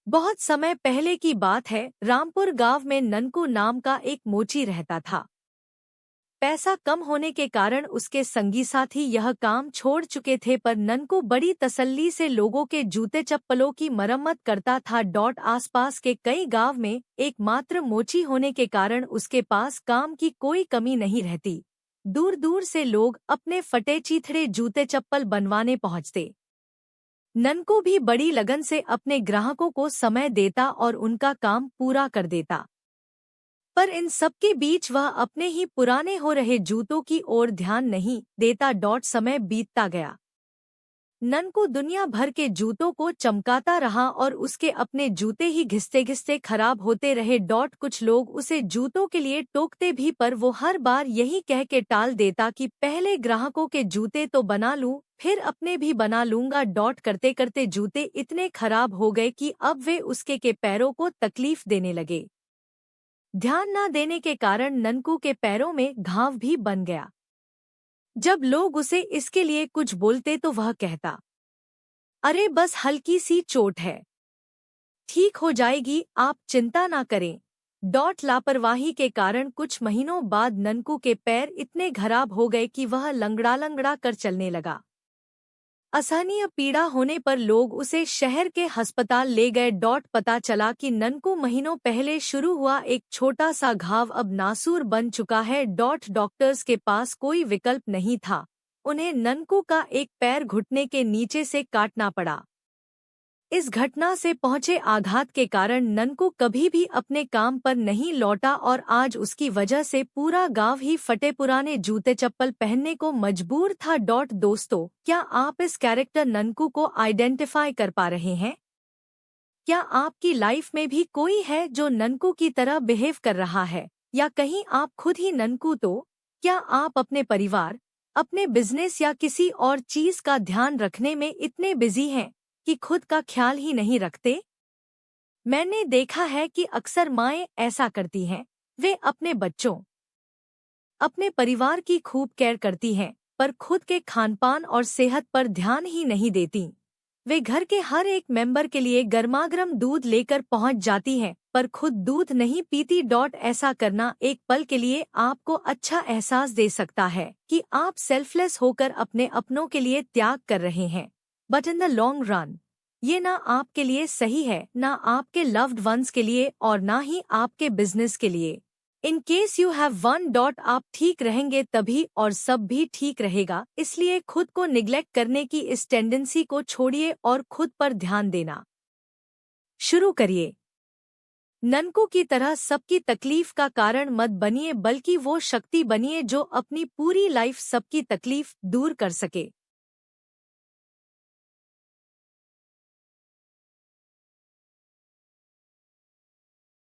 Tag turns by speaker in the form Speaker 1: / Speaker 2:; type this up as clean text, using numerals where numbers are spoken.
Speaker 1: बहुत समय पहले की बात है। रामपुर गांव में ननकू नाम का एक मोची रहता था। पैसा कम होने के कारण उसके संगी साथी यह काम छोड़ चुके थे, पर ननकू बड़ी तसल्ली से लोगों के जूते चप्पलों की मरम्मत करता था। आसपास के कई गांव में एकमात्र मोची होने के कारण उसके पास काम की कोई कमी नहीं रहती। दूर दूर से लोग अपने फटे चीथड़े जूते चप्पल बनवाने पहुंचते। ननकू भी बड़ी लगन से अपने ग्राहकों को समय देता और उनका काम पूरा कर देता। पर इन सब के बीच वह अपने ही पुराने हो रहे जूतों की ओर ध्यान नहीं देता। समय बीतता गया। ननकू दुनिया भर के जूतों को चमकाता रहा और उसके अपने जूते ही घिसते घिसते खराब होते रहे। कुछ लोग उसे जूतों के लिए टोकते भी, पर वो हर बार यही कह के टाल देता कि पहले ग्राहकों के जूते तो बना लूं, फिर अपने भी बना लूंगा। करते करते जूते इतने खराब हो गए कि अब वे उसके के पैरों को तकलीफ देने लगे। ध्यान न देने के कारण ननकू के पैरों में घाव भी बन गया। जब लोग उसे इसके लिए कुछ बोलते तो वह कहता, अरे बस हल्की सी चोट है, ठीक हो जाएगी, आप चिंता ना करें। लापरवाही के कारण कुछ महीनों बाद ननकू के पैर इतने खराब हो गए कि वह लंगड़ा लंगड़ा कर चलने लगा। असहनीय पीड़ा होने पर लोग उसे शहर के अस्पताल ले गए। पता चला कि ननकू महीनों पहले शुरू हुआ एक छोटा सा घाव अब नासूर बन चुका है। डॉक्टर्स के पास कोई विकल्प नहीं था। उन्हें ननकू का एक पैर घुटने के नीचे से काटना पड़ा। इस घटना से पहुंचे आघात के कारण ननकू कभी भी अपने काम पर नहीं लौटा और आज उसकी वजह से पूरा गांव ही फटे पुराने जूते चप्पल पहनने को मजबूर था। दोस्तों, क्या आप इस कैरेक्टर ननकू को आइडेंटिफाई कर पा रहे हैं? क्या आपकी लाइफ में भी कोई है जो ननकू की तरह बिहेव कर रहा है, या कहीं आप खुद ही ननकू? तो क्या आप अपने परिवार, अपने बिजनेस या किसी और चीज का ध्यान रखने में इतने बिजी हैं कि खुद का ख्याल ही नहीं रखते? मैंने देखा है कि अक्सर माएं ऐसा करती हैं। वे अपने बच्चों, अपने परिवार की खूब केयर करती हैं, पर खुद के खानपान और सेहत पर ध्यान ही नहीं देती। वे घर के हर एक मेंबर के लिए गर्मागर्म दूध लेकर पहुंच जाती हैं, पर खुद दूध नहीं पीती। ऐसा करना एक पल के लिए आपको अच्छा एहसास दे सकता है कि आप सेल्फलेस होकर अपने अपनों के लिए त्याग कर रहे हैं, but in the long run ये ना आपके लिए सही है, ना आपके लव्ड वंस के लिए, और ना ही आपके बिजनेस के लिए। In case you have one आप ठीक रहेंगे तभी और सब भी ठीक रहेगा। इसलिए खुद को निग्लेक्ट करने की इस टेंडेंसी को छोड़िए और खुद पर ध्यान देना शुरू करिए। ननकू की तरह सबकी तकलीफ का कारण मत बनिए, बल्कि वो शक्ति बनिए जो अपनी पूरी लाइफ सबकी तकलीफ दूर कर सके।